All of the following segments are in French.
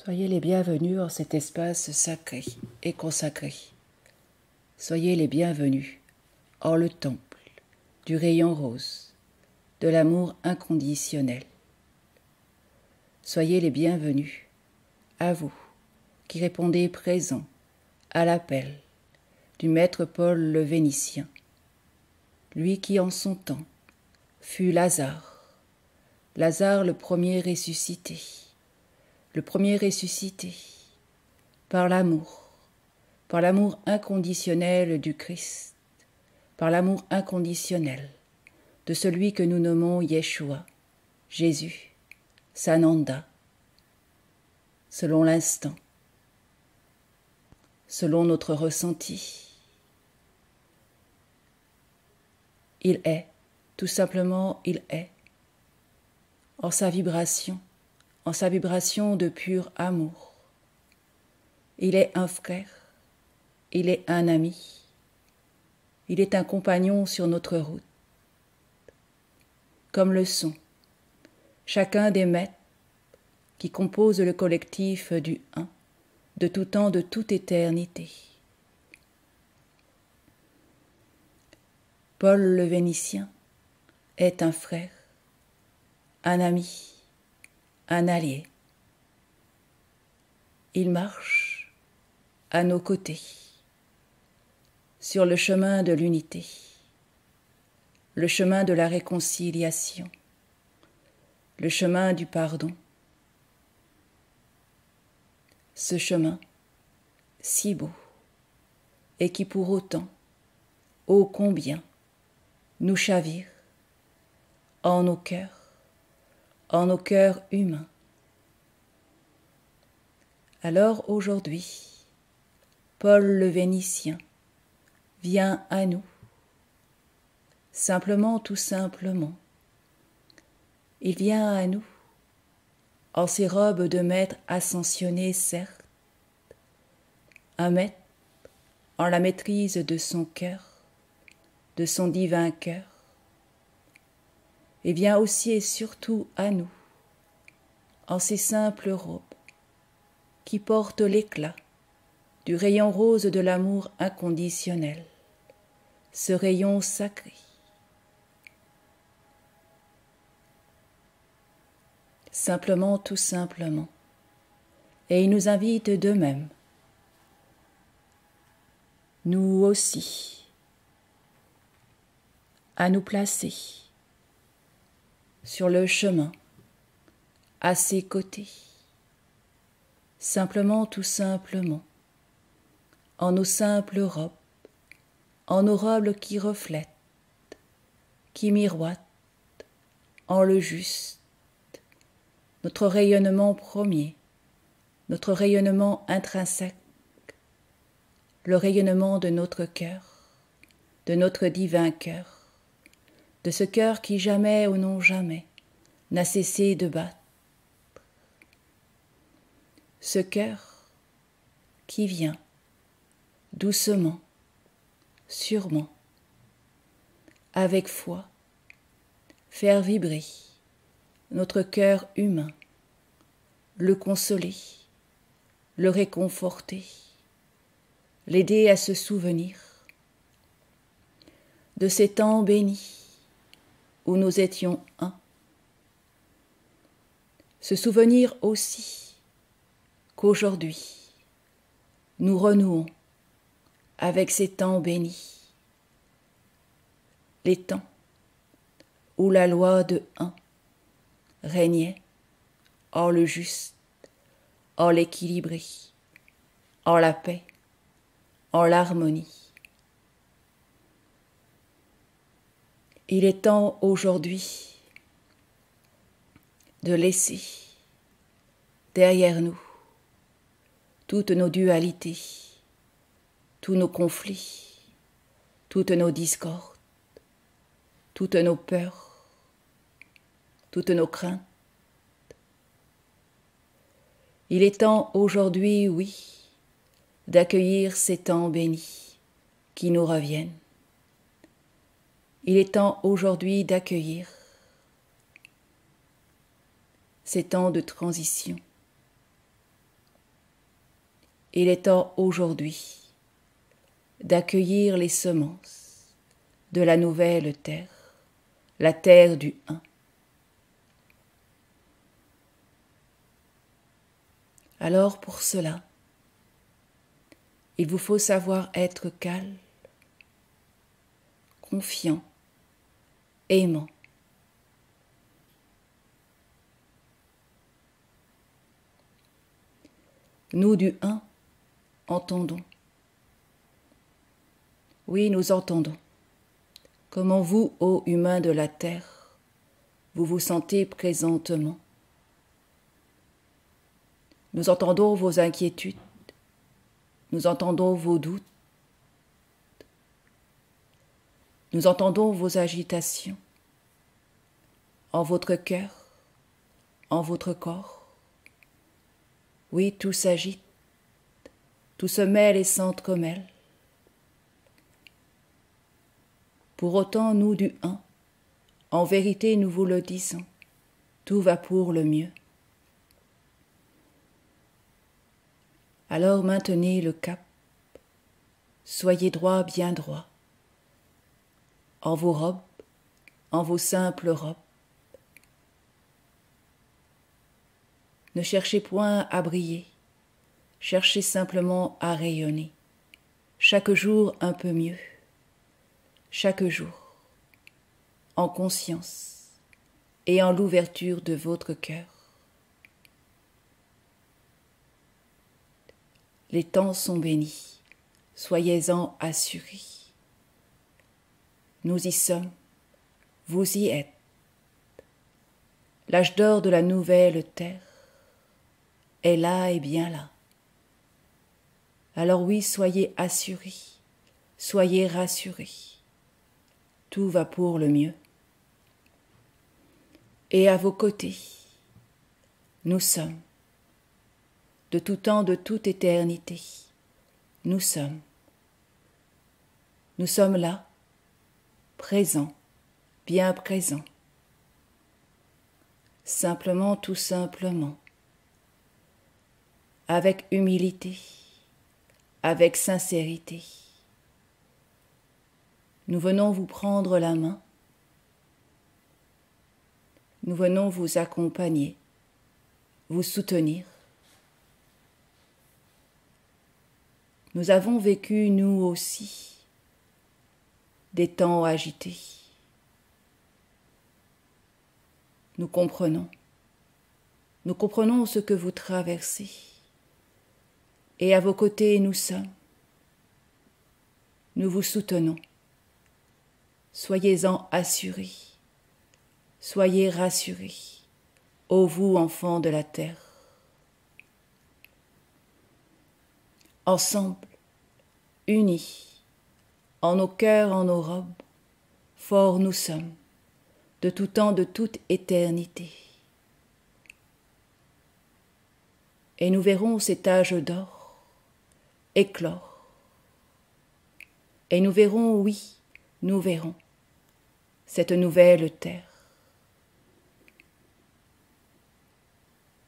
Soyez les bienvenus en cet espace sacré et consacré. Soyez les bienvenus en le temple du rayon rose, de l'amour inconditionnel. Soyez les bienvenus à vous qui répondez présent à l'appel du maître Paul le Vénitien, lui qui en son temps fut Lazare, Lazare le premier ressuscité par l'amour inconditionnel du Christ, par l'amour inconditionnel de celui que nous nommons Yeshua, Jésus, Sananda, selon l'instant, selon notre ressenti. Il est, tout simplement il est, en sa vibration de pur amour. Il est un frère, il est un ami, il est un compagnon sur notre route, comme le sont chacun des maîtres qui composent le collectif du Un, de tout temps, de toute éternité. Paul le Vénitien est un frère, un ami, un allié. Il marche à nos côtés, sur le chemin de l'unité, le chemin de la réconciliation, le chemin du pardon. Ce chemin si beau et qui pour autant, ô combien, nous chavire en nos cœurs humains. Alors aujourd'hui, Paul le Vénitien vient à nous, simplement, tout simplement. Il vient à nous, en ses robes de maître ascensionné, certes, un maître en la maîtrise de son cœur, de son divin cœur, et vient aussi et surtout à nous, en ces simples robes qui portent l'éclat du rayon rose de l'amour inconditionnel, ce rayon sacré. Simplement, tout simplement. Et il nous invite d'eux-mêmes, nous aussi, à nous placer sur le chemin, à ses côtés, simplement, tout simplement, en nos simples robes, en nos robes qui reflètent, qui miroitent, en le juste, notre rayonnement premier, notre rayonnement intrinsèque, le rayonnement de notre cœur, de notre divin cœur, de ce cœur qui jamais ou non jamais n'a cessé de battre. Ce cœur qui vient doucement, sûrement, avec foi, faire vibrer notre cœur humain, le consoler, le réconforter, l'aider à se souvenir de ces temps bénis où nous étions un. Se souvenir aussi qu'aujourd'hui, nous renouons avec ces temps bénis, les temps où la loi de un régnait hors le juste, hors l'équilibré, hors la paix, hors l'harmonie. Il est temps aujourd'hui de laisser derrière nous toutes nos dualités, tous nos conflits, toutes nos discordes, toutes nos peurs, toutes nos craintes. Il est temps aujourd'hui, oui, d'accueillir ces temps bénis qui nous reviennent. Il est temps aujourd'hui d'accueillir ces temps de transition, Il est temps aujourd'hui d'accueillir les semences de la nouvelle terre, la terre du un. Alors pour cela, il vous faut savoir être calme, confiant, aimant. Nous du un entendons. Oui, nous entendons. Comment vous, ô humains de la terre, vous vous sentez présentement. Nous entendons vos inquiétudes, nous entendons vos doutes, nous entendons vos agitations en votre cœur, en votre corps. Oui, tout s'agite, tout se mêle et s'entremêle. Pour autant, nous du un, en vérité nous vous le disons, tout va pour le mieux. Alors maintenez le cap, soyez droit, bien droit, en vos robes, en vos simples robes. Ne cherchez point à briller, cherchez simplement à rayonner, chaque jour un peu mieux, chaque jour, en conscience et en l'ouverture de votre cœur. Les temps sont bénis, soyez-en assurés. Nous y sommes, vous y êtes. L'âge d'or de la nouvelle terre est là et bien là. Alors oui, soyez assurés, soyez rassurés. Tout va pour le mieux. Et à vos côtés, nous sommes, de tout temps, de toute éternité, nous sommes là, présents, bien présents, simplement, tout simplement, avec humilité, avec sincérité. Nous venons vous prendre la main, nous venons vous accompagner, vous soutenir. Nous avons vécu, nous aussi, des temps agités. Nous comprenons ce que vous traversez. Et à vos côtés, nous sommes. Nous vous soutenons. Soyez-en assurés. Soyez rassurés, ô vous, enfants de la terre. Ensemble, unis, en nos cœurs, en nos robes, forts nous sommes, de tout temps, de toute éternité. Et nous verrons cet âge d'or éclore. Et nous verrons, oui, nous verrons cette nouvelle terre.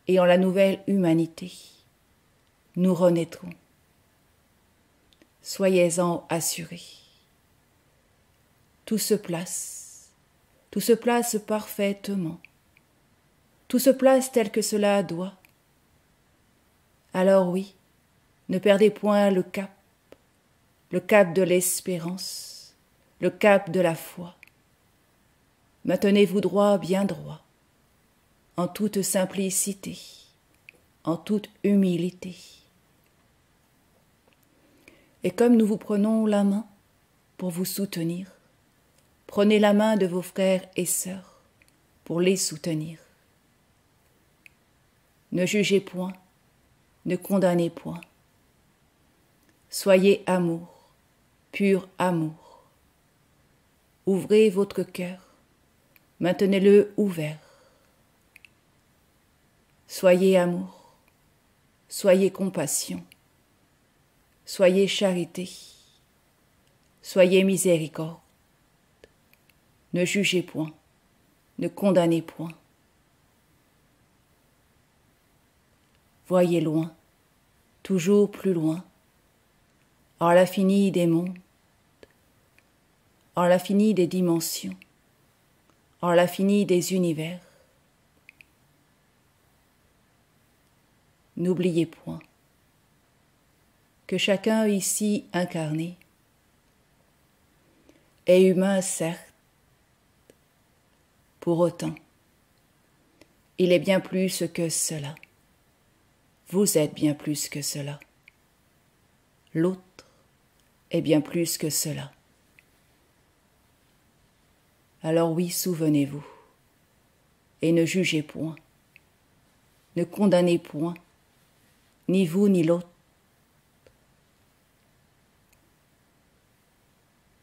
Et en la nouvelle humanité, nous renaîtrons. Soyez-en assurés. Tout se place parfaitement, tout se place tel que cela doit. Alors oui, ne perdez point le cap de l'espérance, le cap de la foi. Maintenez-vous droit, bien droit, en toute simplicité, en toute humilité. Et comme nous vous prenons la main pour vous soutenir, prenez la main de vos frères et sœurs pour les soutenir. Ne jugez point, ne condamnez point. Soyez amour, pur amour. Ouvrez votre cœur, maintenez-le ouvert. Soyez amour, soyez compassion, soyez charité, soyez miséricorde. Ne jugez point, ne condamnez point. Voyez loin, toujours plus loin, en l'infini des mondes, en l'infini des dimensions, en l'infini des univers. N'oubliez point que chacun ici incarné est humain, certes, pour autant, il est bien plus que cela. Vous êtes bien plus que cela. L'autre est bien plus que cela. Alors oui, souvenez-vous, et ne jugez point, ne condamnez point, ni vous ni l'autre.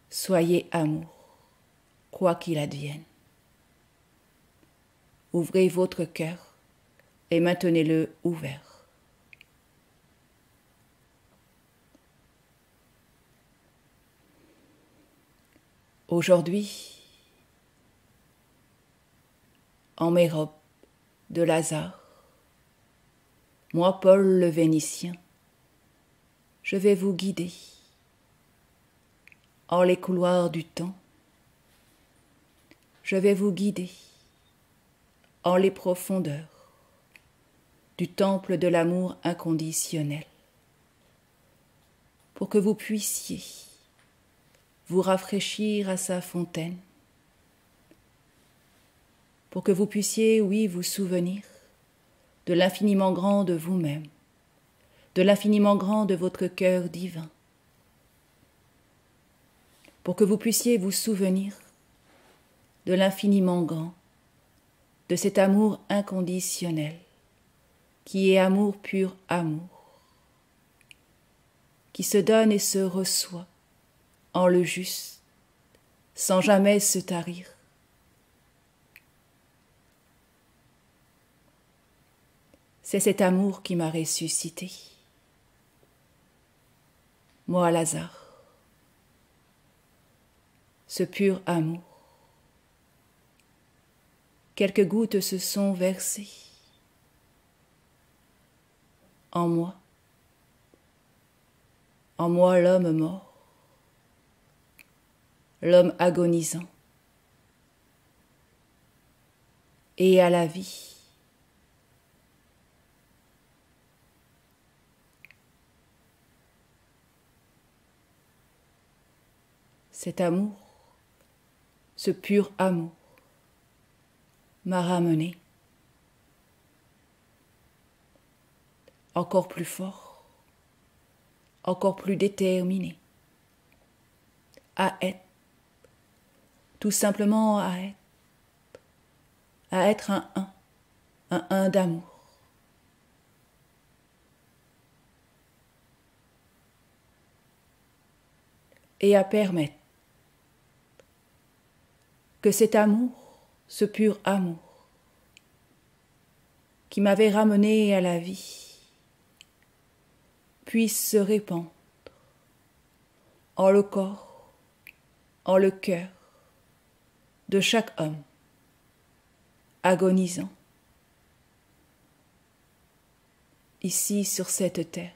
Soyez amour, quoi qu'il advienne. Ouvrez votre cœur et maintenez-le ouvert. Aujourd'hui, en mes robes de Lazare, moi, Paul le Vénitien, je vais vous guider en les couloirs du temps. Je vais vous guider en les profondeurs du temple de l'amour inconditionnel, pour que vous puissiez vous rafraîchir à sa fontaine, pour que vous puissiez, oui, vous souvenir de l'infiniment grand de vous-même, de l'infiniment grand de votre cœur divin, pour que vous puissiez vous souvenir de l'infiniment grand de cet amour inconditionnel, qui est amour pur amour, qui se donne et se reçoit en le juste, sans jamais se tarir. C'est cet amour qui m'a ressuscité. Moi, Lazare, ce pur amour. Quelques gouttes se sont versées en moi l'homme mort, l'homme agonisant, et à la vie. Cet amour, ce pur amour, m'a ramené encore plus fort, encore plus déterminé à être, tout simplement à être un un d'amour. Et à permettre que cet amour, ce pur amour, qui m'avait ramené à la vie, puisse se répandre en le corps, en le cœur de chaque homme agonisant, ici sur cette terre.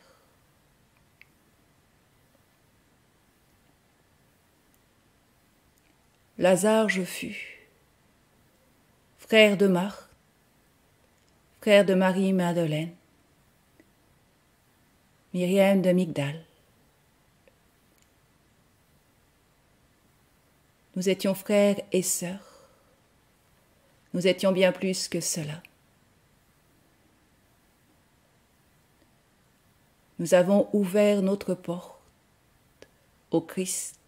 Lazare je fus, frère de Marthe, frère de Marie-Madeleine, Myriam de Migdal. Nous étions frères et sœurs, nous étions bien plus que cela. Nous avons ouvert notre porte au Christ.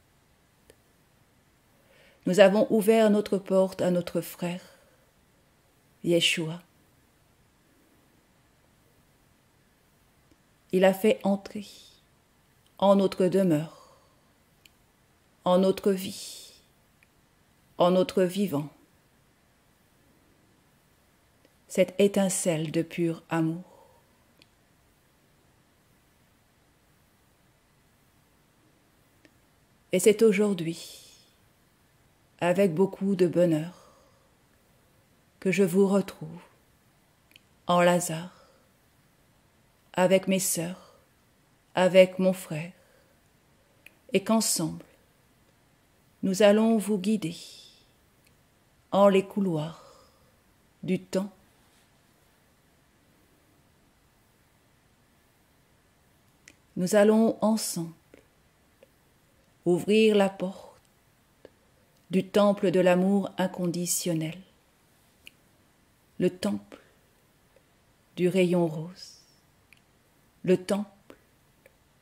Nous avons ouvert notre porte à notre frère, Yeshua. Il a fait entrer en notre demeure, en notre vie, en notre vivant, cette étincelle de pur amour. Et c'est aujourd'hui, avec beaucoup de bonheur, que je vous retrouve en Lazare, avec mes sœurs avec mon frère, et qu'ensemble, nous allons vous guider en les couloirs du temps. Nous allons ensemble ouvrir la porte du temple de l'amour inconditionnel, le temple du rayon rose, le temple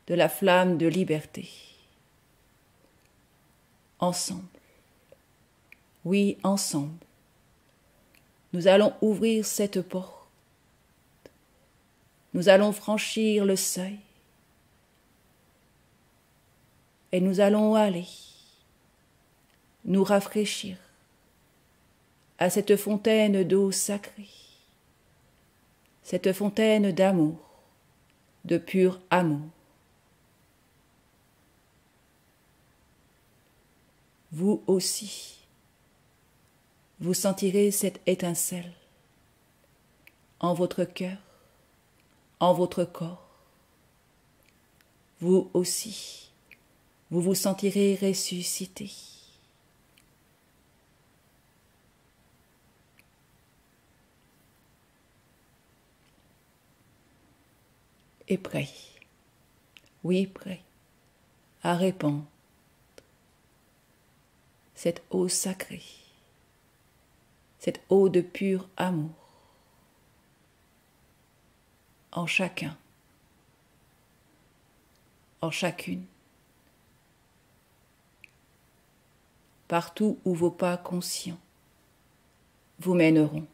de la flamme de liberté. Ensemble, oui, ensemble, nous allons ouvrir cette porte, nous allons franchir le seuil et nous allons aller nous rafraîchir à cette fontaine d'eau sacrée, cette fontaine d'amour, de pur amour. Vous aussi, vous sentirez cette étincelle en votre cœur, en votre corps. Vous aussi, vous vous sentirez ressuscité. Et prêt, oui prêt, à répandre cette eau sacrée, cette eau de pur amour en chacun, en chacune, partout où vos pas conscients vous mèneront.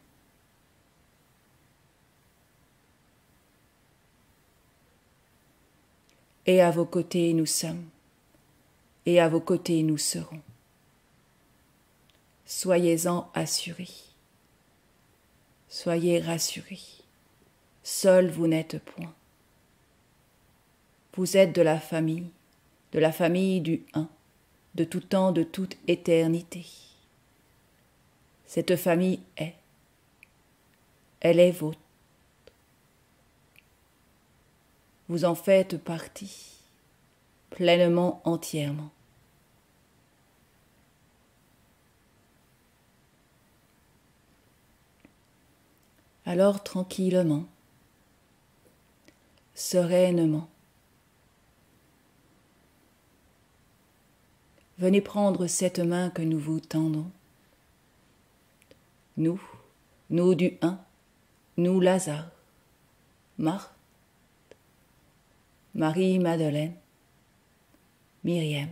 Et à vos côtés nous sommes, et à vos côtés nous serons. Soyez-en assurés, soyez rassurés, seul vous n'êtes point. Vous êtes de la famille du un, de tout temps, de toute éternité. Cette famille est, elle est vôtre. Vous en faites partie, pleinement, entièrement. Alors tranquillement, sereinement, venez prendre cette main que nous vous tendons. Nous du un, nous Lazare, Marthe, Marie-Madeleine, Myriam,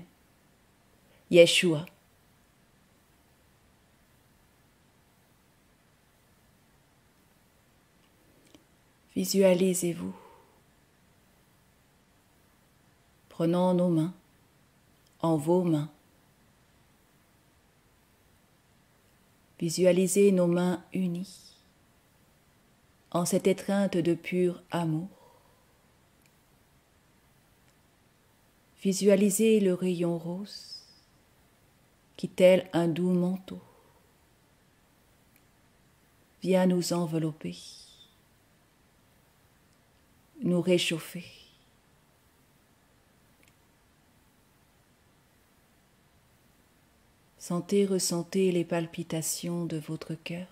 Yeshua. Visualisez-vous, prenant nos mains en vos mains. Visualisez nos mains unies en cette étreinte de pur amour. Visualisez le rayon rose qui, tel un doux manteau, vient nous envelopper, nous réchauffer. Sentez, ressentez les palpitations de votre cœur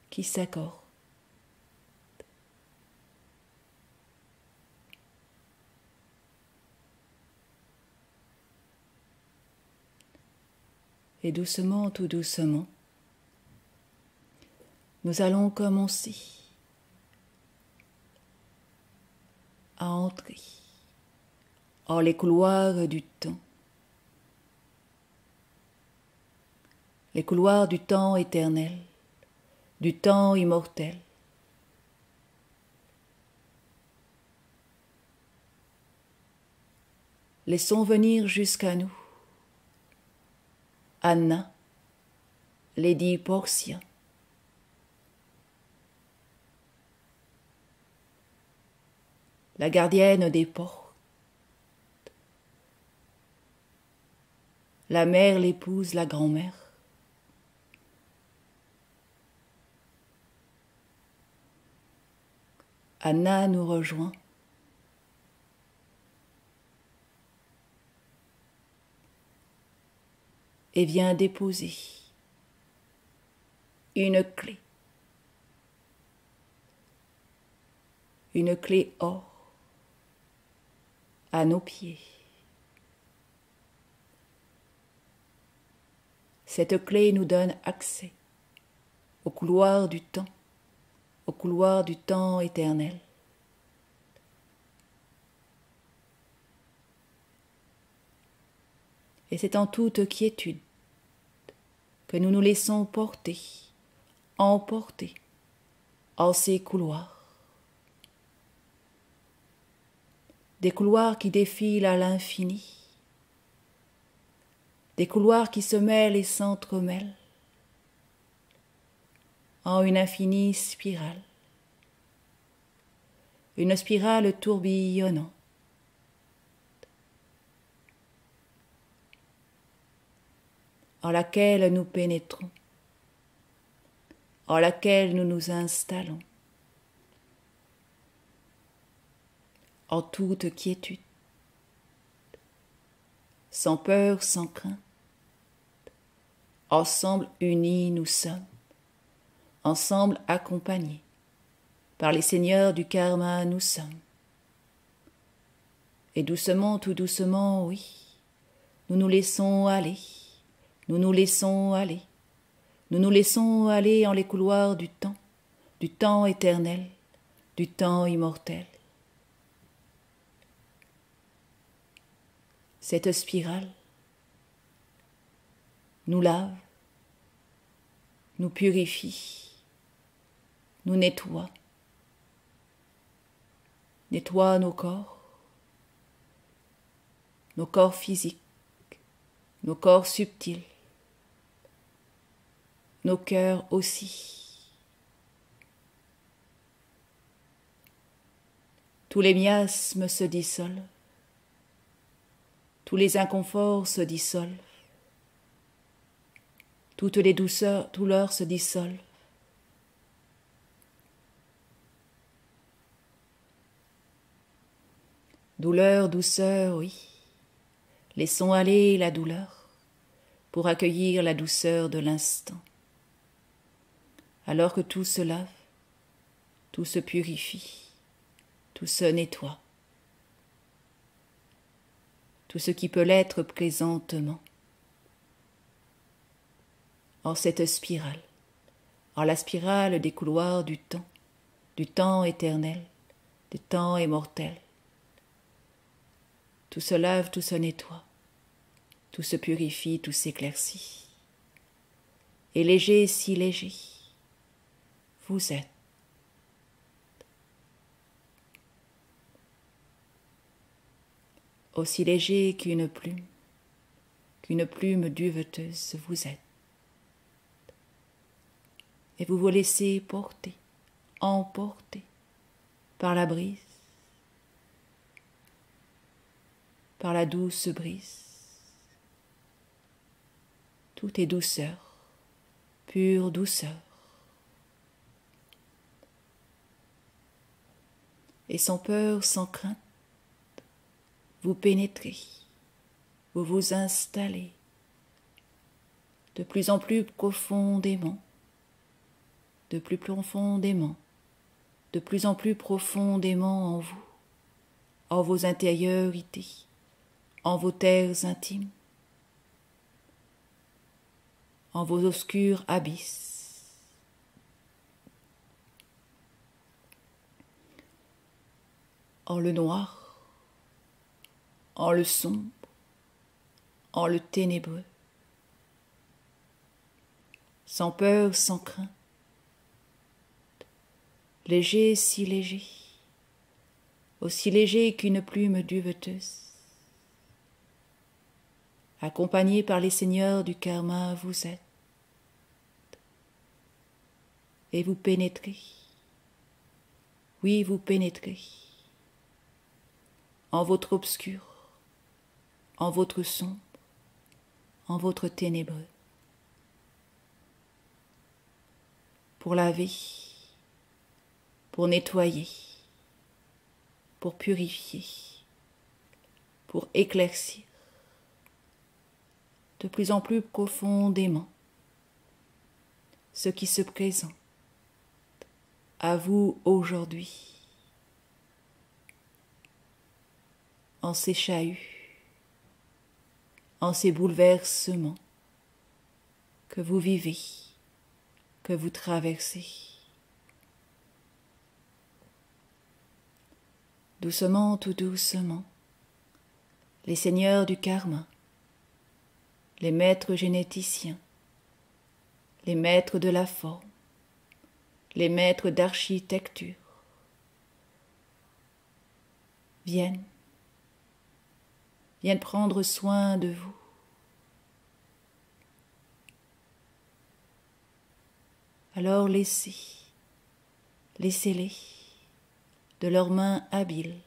qui s'accordent. Et doucement, tout doucement, nous allons commencer à entrer en les couloirs du temps. Les couloirs du temps éternel, du temps immortel. Laissons venir jusqu'à nous Anna, Lady Portia, la gardienne des portes, la mère, l'épouse, la grand-mère, Anna nous rejoint. Et vient déposer une clé or à nos pieds. Cette clé nous donne accès au couloir du temps éternel. Et c'est en toute quiétude que nous nous laissons porter, emporter en ces couloirs. Des couloirs qui défilent à l'infini, des couloirs qui se mêlent et s'entremêlent en une infinie spirale, une spirale tourbillonnante, en laquelle nous pénétrons, en laquelle nous nous installons, en toute quiétude, sans peur, sans crainte. Ensemble unis nous sommes, ensemble accompagnés par les seigneurs du karma nous sommes. Et doucement, tout doucement, oui, nous nous laissons aller, nous nous laissons aller, nous nous laissons aller en les couloirs du temps éternel, du temps immortel. Cette spirale nous lave, nous purifie, nous nettoie nos corps physiques, nos corps subtils, nos cœurs aussi. Tous les miasmes se dissolvent, tous les inconforts se dissolvent, toutes les douleurs se dissolvent. Douleur, douceur, oui. Laissons aller la douleur pour accueillir la douceur de l'instant. Alors que tout se lave, tout se purifie, tout se nettoie. Tout ce qui peut l'être présentement. En cette spirale, en la spirale des couloirs du temps éternel, du temps immortel. Tout se lave, tout se nettoie, tout se purifie, tout s'éclaircit. Et léger, si léger, vous êtes. Aussi léger qu'une plume duveteuse vous êtes. Et vous vous laissez porter, emporter par la brise, par la douce brise. Tout est douceur, pure douceur. Et sans peur, sans crainte, vous pénétrez, vous vous installez de plus en plus profondément, de plus profondément, de plus en plus profondément en vous, en vos intériorités, en vos terres intimes, en vos obscurs abysses. En le noir, en le sombre, en le ténébreux, sans peur, sans crainte, léger, si léger, aussi léger qu'une plume duveteuse. Accompagné par les seigneurs du karma, vous êtes. Et vous pénétrez. Oui, vous pénétrez. En votre obscur, en votre sombre, en votre ténébreux. Pour laver, pour nettoyer, pour purifier, pour éclaircir de plus en plus profondément ce qui se présente à vous aujourd'hui, en ces chahuts, en ces bouleversements que vous vivez, que vous traversez. Doucement, tout doucement, les seigneurs du karma, les maîtres généticiens, les maîtres de la forme, les maîtres d'architecture viennent prendre soin de vous. Alors laissez-les de leurs mains habiles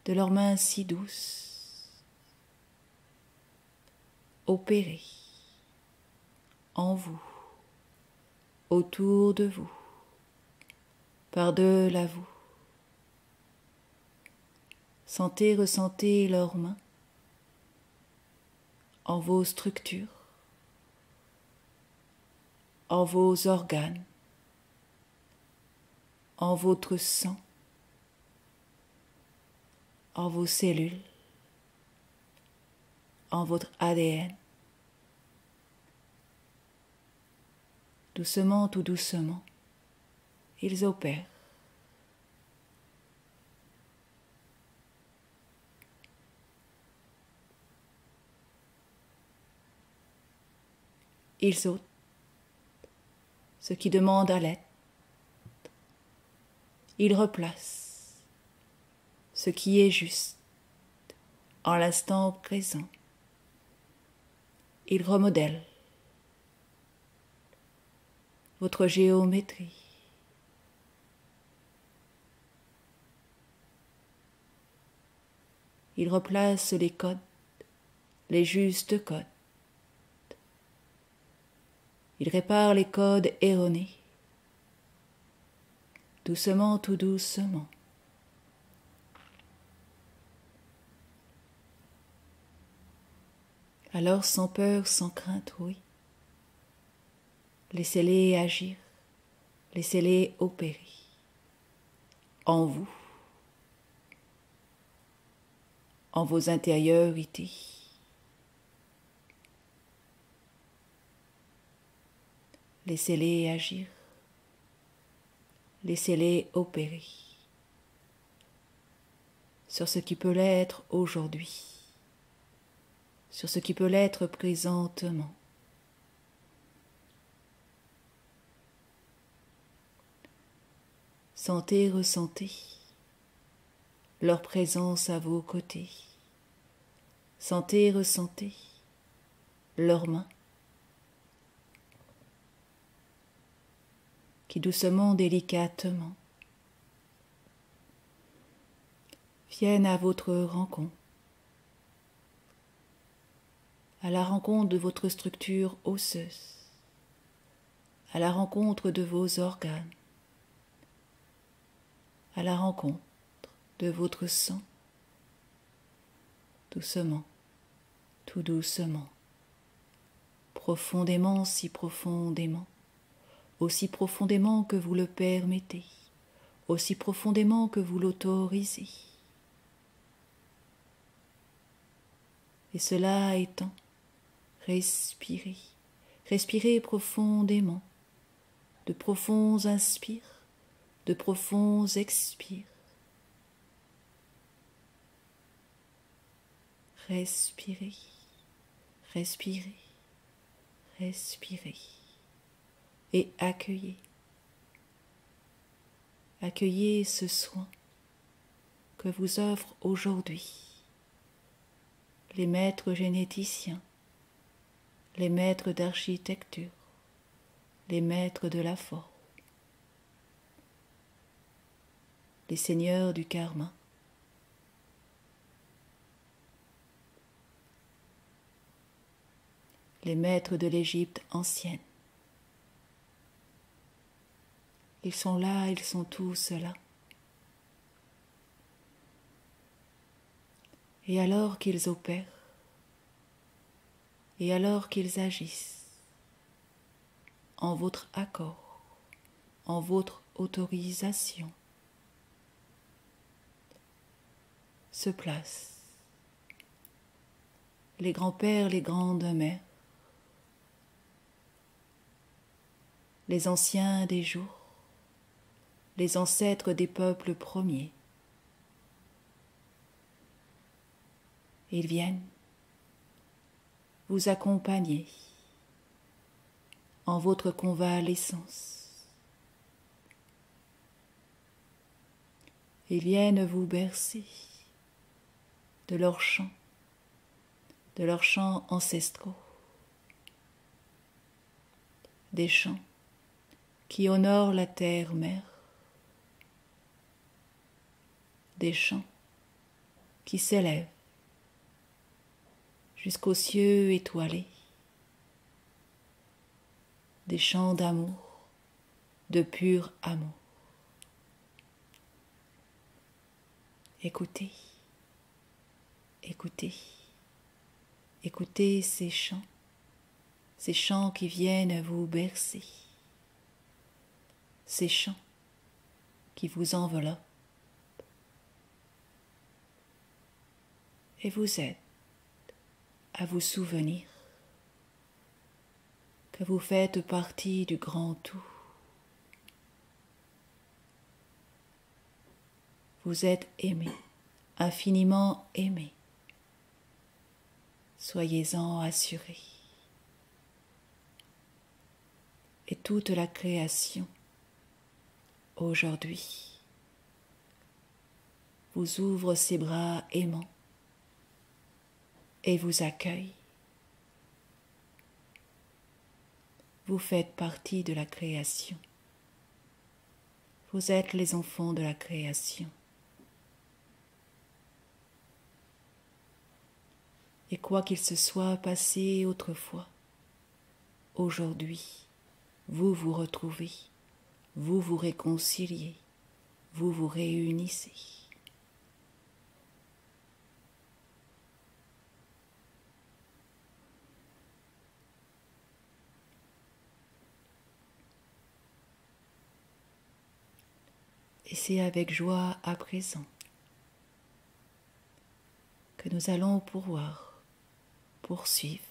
de leurs mains si douces opérer en vous, autour de vous, par-delà vous. Ressentez leurs mains en vos structures, en vos organes, en votre sang, en vos cellules, en votre ADN. Doucement, tout doucement, ils opèrent. Ils ôtent ce qui demande à l'être. Ils replacent ce qui est juste en l'instant présent. Ils remodèlent votre géométrie. Ils replacent les codes, les justes codes. Il répare les codes erronés, doucement, tout doucement. Alors, sans peur, sans crainte, oui, laissez-les agir, laissez-les opérer en vous, en vos intériorités. Laissez-les agir, laissez-les opérer sur ce qui peut l'être aujourd'hui, sur ce qui peut l'être présentement. Ressentez leur présence à vos côtés. Ressentez leurs mains qui doucement, délicatement viennent à votre rencontre, à la rencontre de votre structure osseuse, à la rencontre de vos organes, à la rencontre de votre sang, doucement, tout doucement, profondément, si profondément, aussi profondément que vous le permettez, aussi profondément que vous l'autorisez. Et cela étant, respirez, respirez profondément, de profonds inspires, de profonds expires. Respirez, respirez, respirez. Et accueillez ce soin que vous offrent aujourd'hui les maîtres généticiens, les maîtres d'architecture, les maîtres de la forme, les seigneurs du karma, les maîtres de l'Égypte ancienne, Ils sont là, ils sont tous là. Et alors qu'ils opèrent, et alors qu'ils agissent, en votre accord, en votre autorisation, se placent les grands-pères, les grandes-mères, les anciens des jours, les ancêtres des peuples premiers. Ils viennent vous accompagner en votre convalescence. Ils viennent vous bercer de leurs chants ancestraux, des chants qui honorent la terre-mère, des chants qui s'élèvent jusqu'aux cieux étoilés, des chants d'amour, de pur amour. Écoutez, écoutez, écoutez ces chants qui viennent vous bercer, ces chants qui vous enveloppent et vous aident à vous souvenir que vous faites partie du grand tout. Vous êtes aimé, infiniment aimé. Soyez-en assurés. Et toute la création, aujourd'hui, vous ouvre ses bras aimants et vous accueille. Vous faites partie de la création. Vous êtes les enfants de la création. Et quoi qu'il se soit passé autrefois, aujourd'hui, vous vous retrouvez, vous vous réconciliez, vous vous réunissez. Et c'est avec joie à présent que nous allons pouvoir poursuivre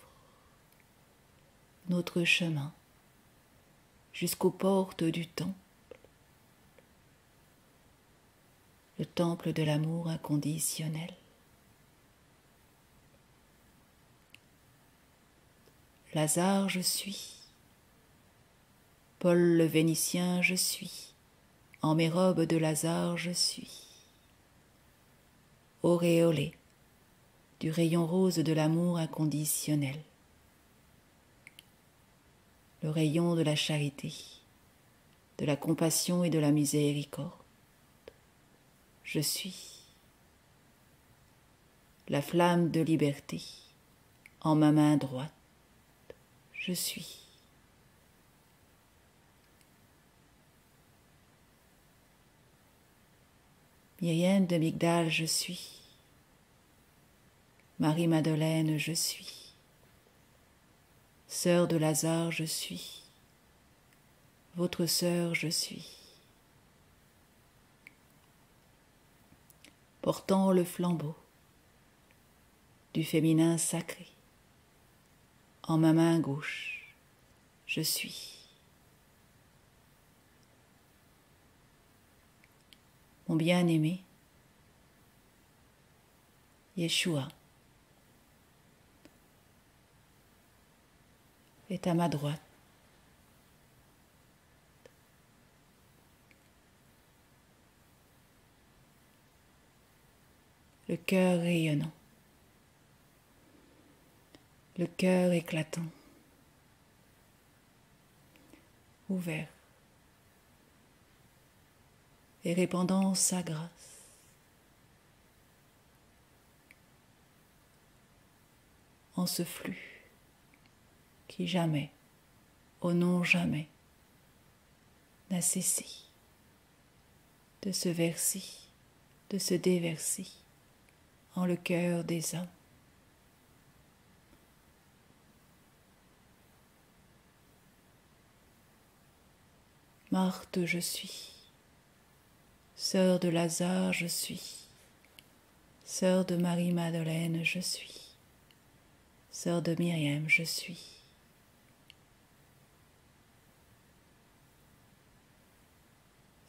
notre chemin jusqu'aux portes du temple, le temple de l'amour inconditionnel. Lazare, je suis. Paul le Vénitien, je suis. En mes robes de Lazare, je suis. Auréolé du rayon rose de l'amour inconditionnel, le rayon de la charité, de la compassion et de la miséricorde. Je suis la flamme de liberté en ma main droite. Je suis Myriam de Migdal, je suis. Marie-Madeleine, je suis. Sœur de Lazare, je suis. Votre sœur, je suis. Portant le flambeau du féminin sacré, en ma main gauche, je suis. Mon bien-aimé, Yeshua, est à ma droite. Le cœur rayonnant, le cœur éclatant, ouvert et répandant sa grâce. En ce flux qui jamais, au non jamais, n'a cessé. de se verser, de se déverser en le cœur des hommes. Marthe, je suis. Sœur de Lazare, je suis. Sœur de Marie-Madeleine, je suis. Sœur de Myriam, je suis.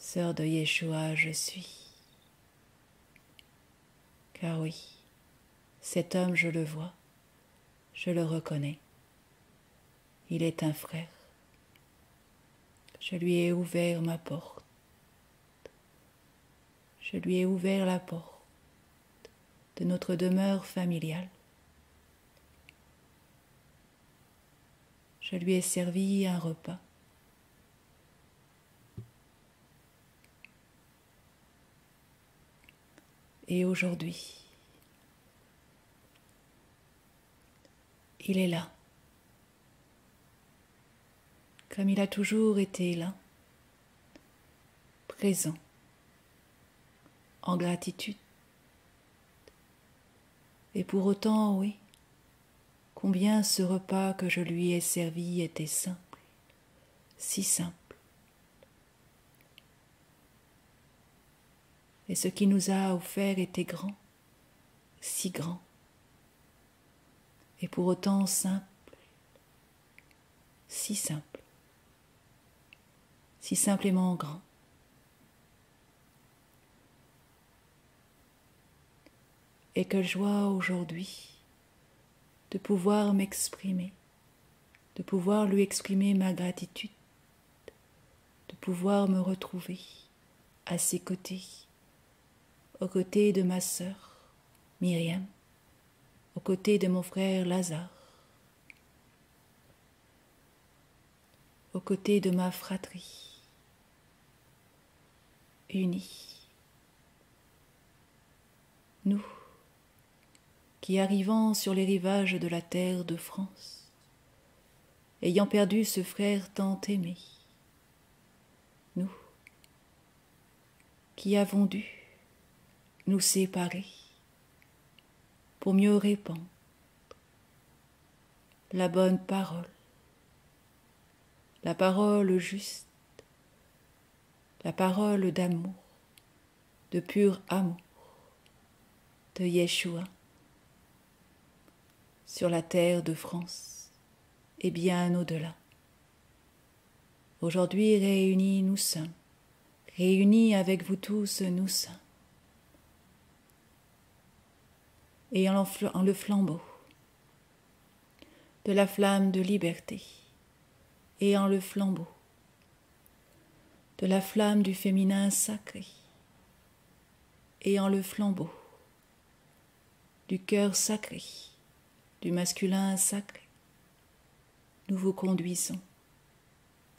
Sœur de Yeshua, je suis. Car oui, cet homme, je le vois, je le reconnais. Il est un frère. Je lui ai ouvert ma porte. Je lui ai ouvert la porte de notre demeure familiale. Je lui ai servi un repas. Et aujourd'hui, il est là, comme il a toujours été là, présent, en gratitude. Et pour autant, oui, combien ce repas que je lui ai servi était simple, si simple. Et ce qu'il nous a offert était grand, si grand, et pour autant simple, si simplement grand. Et quelle joie aujourd'hui de pouvoir m'exprimer, de pouvoir lui exprimer ma gratitude, de pouvoir me retrouver à ses côtés, aux côtés de ma sœur Myriam, aux côtés de mon frère Lazare, aux côtés de ma fratrie, unie. Nous, qui arrivant sur les rivages de la terre de France, ayant perdu ce frère tant aimé, nous, qui avons dû nous séparer pour mieux répandre la bonne parole, la parole juste, la parole d'amour, de pur amour, de Yeshua, sur la terre de France et bien au-delà. Aujourd'hui réunis nous sommes, réunis avec vous tous nous sommes, et en le flambeau de la flamme de liberté, et en le flambeau de la flamme du féminin sacré, et en le flambeau du cœur sacré, du masculin sacré, nous vous conduisons,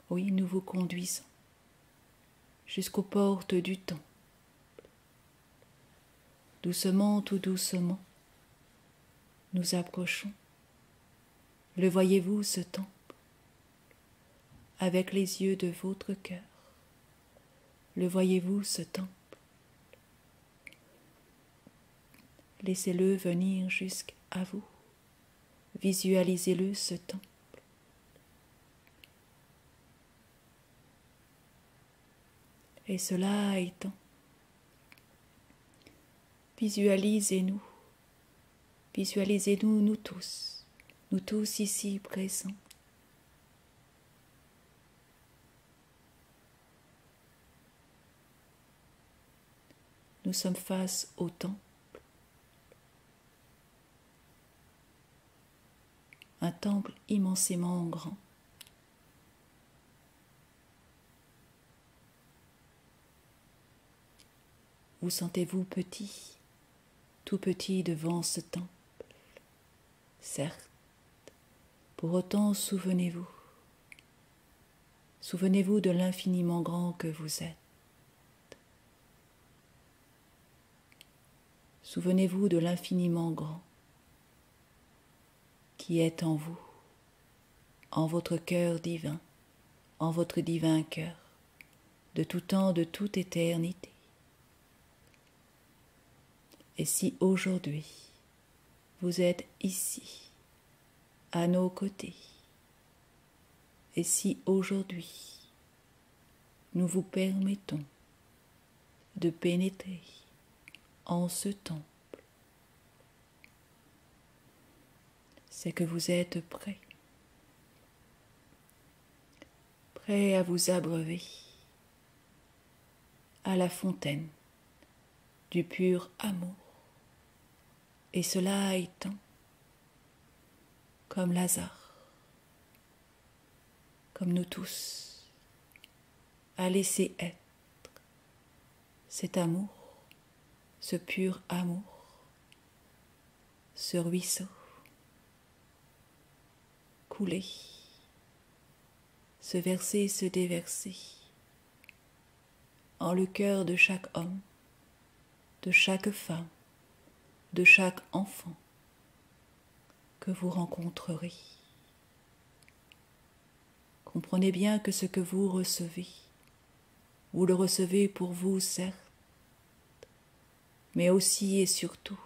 oui, nous vous conduisons jusqu'aux portes du temple. Doucement, tout doucement, nous approchons. Le voyez-vous, ce temple, avec les yeux de votre cœur? Le voyez-vous, ce temple? Laissez-le venir jusqu'à vous. Visualisez-le, ce temple. Et cela étant, visualisez-nous, visualisez-nous, nous tous ici présents. Nous sommes face au temple, un temple immensément grand. Vous sentez-vous petit, tout petit devant ce temple? Certes, pour autant souvenez-vous de l'infiniment grand que vous êtes. Souvenez-vous de l'infiniment grand qui est en vous, en votre cœur divin, en votre divin cœur, de tout temps, de toute éternité. Et si aujourd'hui vous êtes ici, à nos côtés, et si aujourd'hui nous vous permettons de pénétrer en ce temple, c'est que vous êtes prêts à vous abreuver à la fontaine du pur amour. Et cela étant, comme Lazare, comme nous tous, à laisser être cet amour, ce pur amour, ce ruisseau, couler, se verser, se déverser, en le cœur de chaque homme, de chaque femme, de chaque enfant que vous rencontrerez. Comprenez bien que ce que vous recevez, vous le recevez pour vous, certes, mais aussi et surtout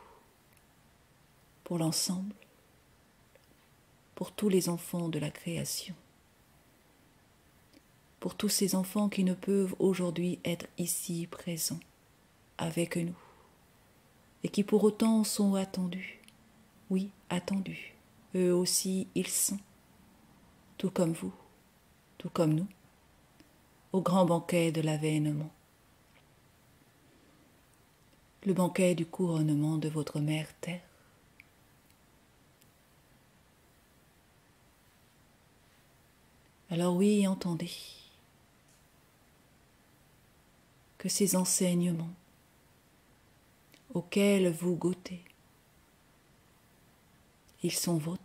pour l'ensemble, pour tous les enfants de la création, pour tous ces enfants qui ne peuvent aujourd'hui être ici présents avec nous, et qui pour autant sont attendus, oui, attendus, eux aussi ils sont, tout comme vous, tout comme nous, au grand banquet de l'avènement, le banquet du couronnement de votre mère terre. Alors oui, entendez que ces enseignements auxquels vous goûtez, ils sont vôtres,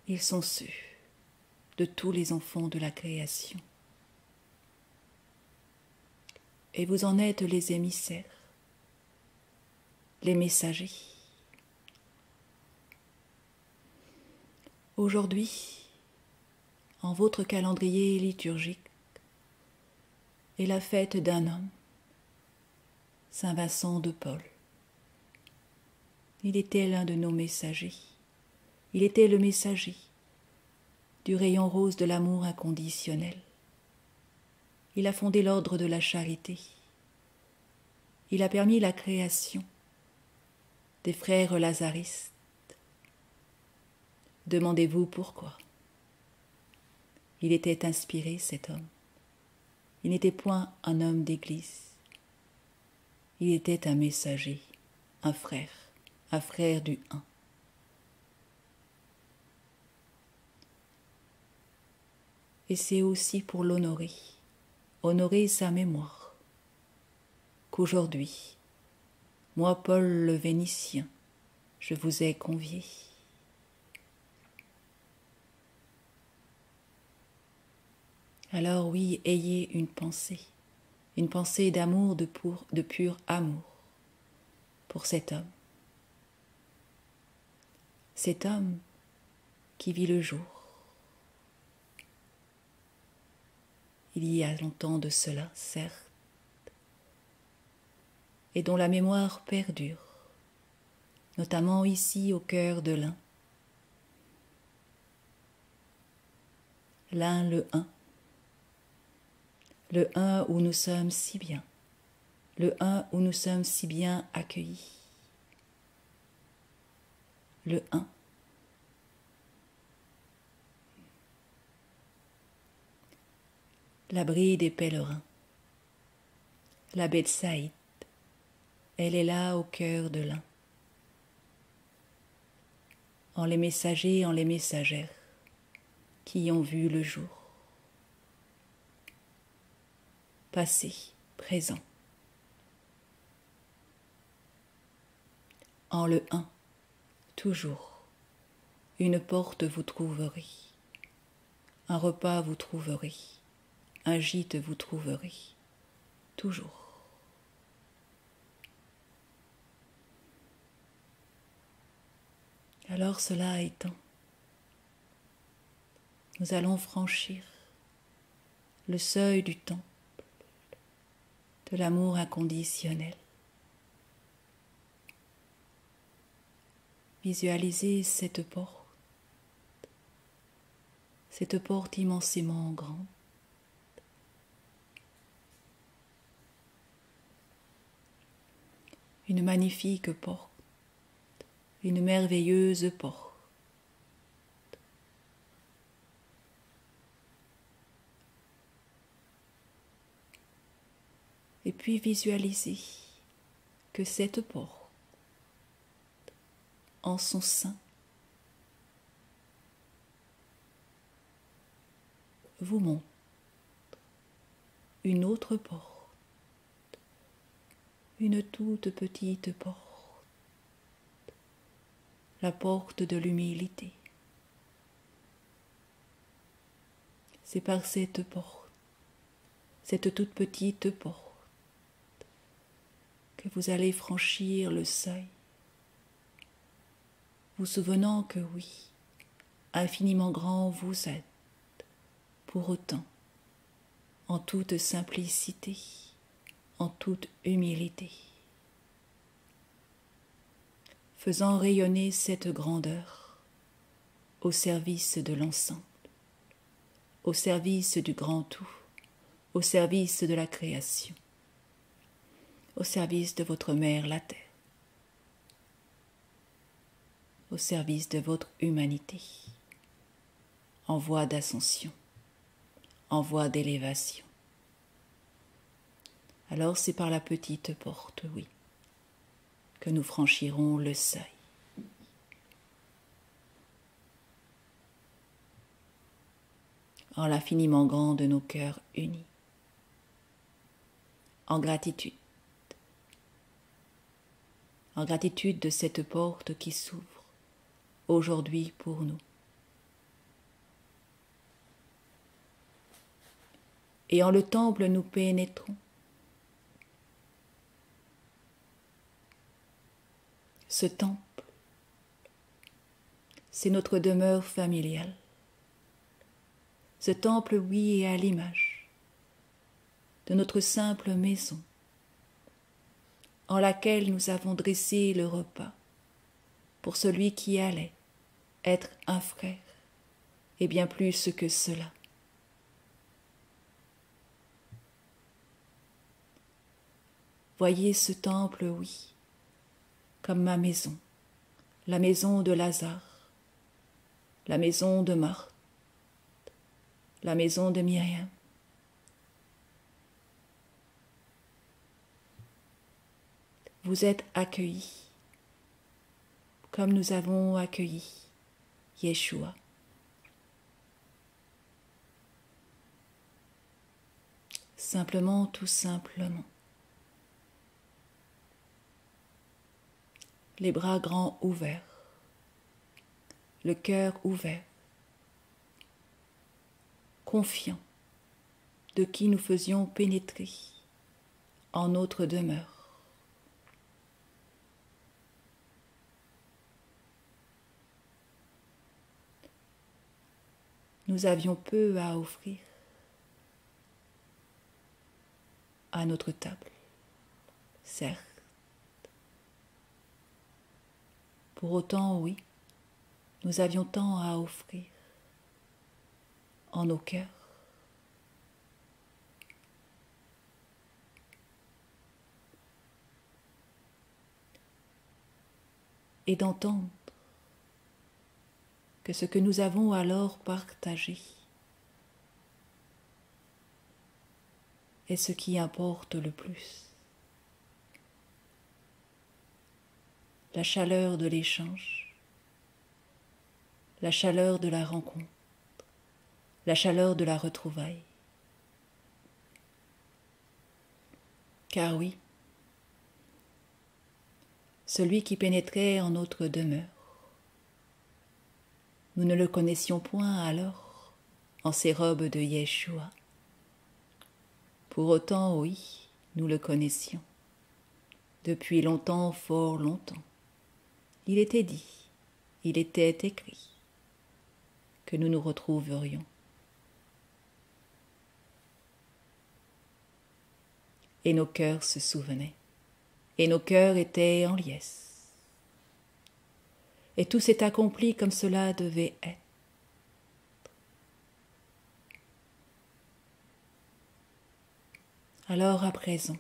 ils sont ceux de tous les enfants de la création. Et vous en êtes les émissaires, les messagers. Aujourd'hui, en votre calendrier liturgique, est la fête d'un homme, Saint Vincent de Paul. Il était l'un de nos messagers. Il était le messager du rayon rose de l'amour inconditionnel. Il a fondé l'ordre de la charité. Il a permis la création des frères lazaristes. Demandez-vous pourquoi. Il était inspiré, cet homme. Il n'était point un homme d'église. Il était un messager, un frère du un. Et c'est aussi pour l'honorer, honorer sa mémoire, qu'aujourd'hui, moi, Paul le Vénitien, je vous ai convié. Alors oui, ayez une pensée d'amour, de pur amour pour cet homme qui vit le jour. Il y a longtemps de cela, certes, et dont la mémoire perdure, notamment ici au cœur de l'un. L'un, le un où nous sommes si bien, le un où nous sommes si bien accueillis, le un. L'abri des pèlerins, la Bethsaïde, elle est là au cœur de l'un. En les messagers, en les messagères qui ont vu le jour. Passé, présent. En le un, toujours, une porte vous trouverez, un repas vous trouverez, un gîte vous trouverez, toujours. Alors cela étant, nous allons franchir le seuil du temple de l'amour inconditionnel. Visualisez cette porte immensément grande. Une magnifique porte, une merveilleuse porte. Et puis visualisez que cette porte, en son sein, vous montre une autre porte, une toute petite porte, la porte de l'humilité. C'est par cette porte, cette toute petite porte, que vous allez franchir le seuil, vous souvenant que oui, infiniment grand vous êtes, pour autant, en toute simplicité, en toute humilité, faisant rayonner cette grandeur au service de l'ensemble, au service du grand tout, au service de la création, au service de votre mère la terre, au service de votre humanité, en voie d'ascension, en voie d'élévation. Alors c'est par la petite porte, oui, que nous franchirons le seuil. En l'infiniment grand de nos cœurs unis, en gratitude de cette porte qui s'ouvre aujourd'hui pour nous. Et en le temple nous pénétrons. Ce temple, c'est notre demeure familiale. Ce temple, oui, est à l'image de notre simple maison, en laquelle nous avons dressé le repas pour celui qui allait être un frère, et bien plus que cela. Voyez ce temple, oui, comme ma maison, la maison de Lazare, la maison de Marthe, la maison de Myriam. Vous êtes accueillis, comme nous avons accueilli Yeshua. Simplement, tout simplement. Les bras grands ouverts, le cœur ouvert, confiant de qui nous faisions pénétrer en notre demeure. Nous avions peu à offrir à notre table, certes. Pour autant, oui, nous avions tant à offrir en nos cœurs. Et d'entendre que ce que nous avons alors partagé est ce qui importe le plus. La chaleur de l'échange, la chaleur de la rencontre, la chaleur de la retrouvaille. Car oui, celui qui pénétrait en notre demeure, nous ne le connaissions point alors en ses robes de Yeshua. Pour autant, oui, nous le connaissions. Depuis longtemps, fort longtemps. Il était dit, il était écrit que nous nous retrouverions. et nos cœurs se souvenaient, et nos cœurs étaient en liesse. Et tout s'est accompli comme cela devait être. Alors à présent,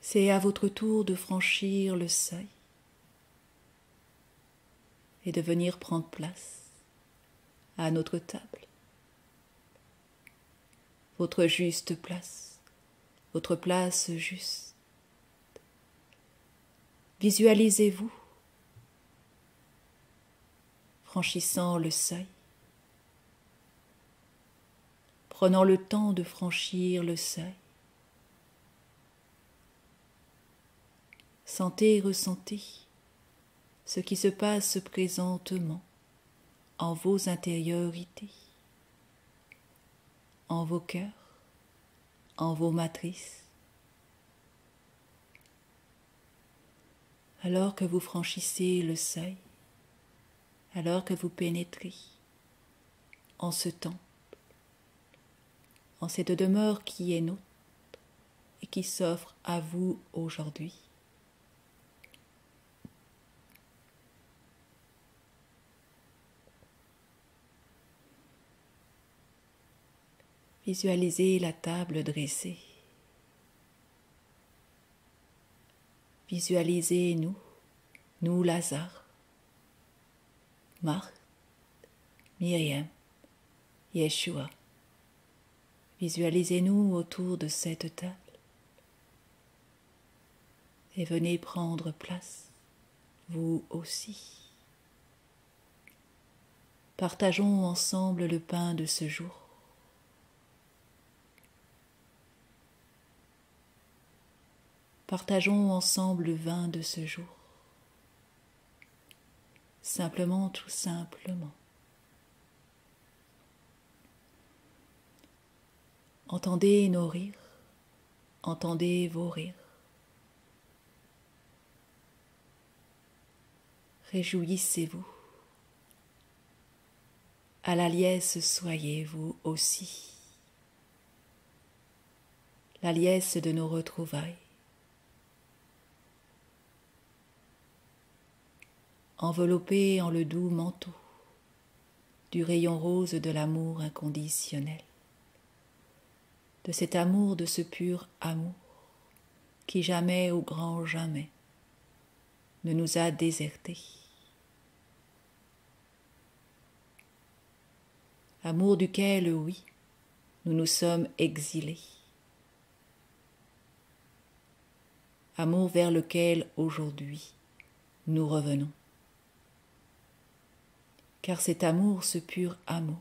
c'est à votre tour de franchir le seuil et de venir prendre place à notre table. Votre juste place, votre place juste. Visualisez-vous franchissant le seuil, prenant le temps de franchir le seuil. Sentez et ressentez ce qui se passe présentement en vos intériorités, en vos cœurs, en vos matrices. Alors que vous franchissez le seuil, alors que vous pénétrez en ce temple, en cette demeure qui est nôtre et qui s'offre à vous aujourd'hui. Visualisez la table dressée. Visualisez nous Lazare, Marthe, Myriam, Yeshua. Visualisez-nous autour de cette table et venez prendre place, vous aussi. Partageons ensemble le pain de ce jour. Partageons ensemble le vin de ce jour. Simplement, tout simplement. Entendez nos rires, entendez vos rires. Réjouissez-vous. À la liesse soyez vous aussi. La liesse de nos retrouvailles. Enveloppé en le doux manteau du rayon rose de l'amour inconditionnel, de cet amour, de ce pur amour qui jamais au grand jamais ne nous a désertés. Amour duquel, oui, nous nous sommes exilés. Amour vers lequel aujourd'hui nous revenons. Car cet amour, ce pur amour,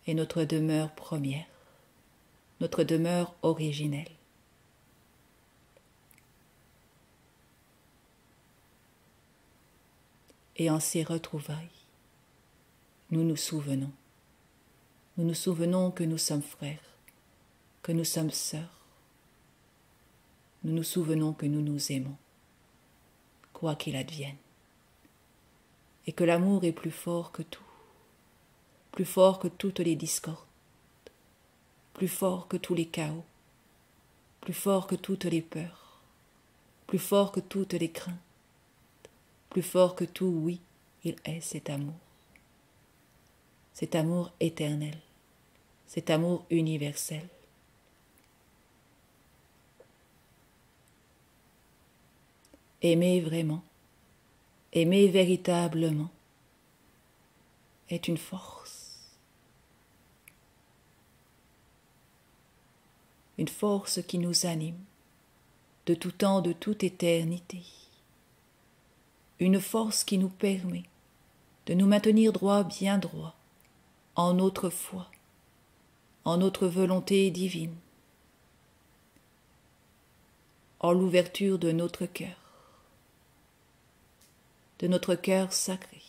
est notre demeure première, notre demeure originelle. Et en ces retrouvailles, nous nous souvenons. Nous nous souvenons que nous sommes frères, que nous sommes sœurs. Nous nous souvenons que nous nous aimons, quoi qu'il advienne. Et que l'amour est plus fort que tout, plus fort que toutes les discordes, plus fort que tous les chaos, plus fort que toutes les peurs, plus fort que toutes les craintes, plus fort que tout, oui, il est cet amour éternel, cet amour universel. Aimer vraiment, aimer véritablement est une force qui nous anime de tout temps, de toute éternité, une force qui nous permet de nous maintenir droit, bien droit, en notre foi, en notre volonté divine, en l'ouverture de notre cœur sacré.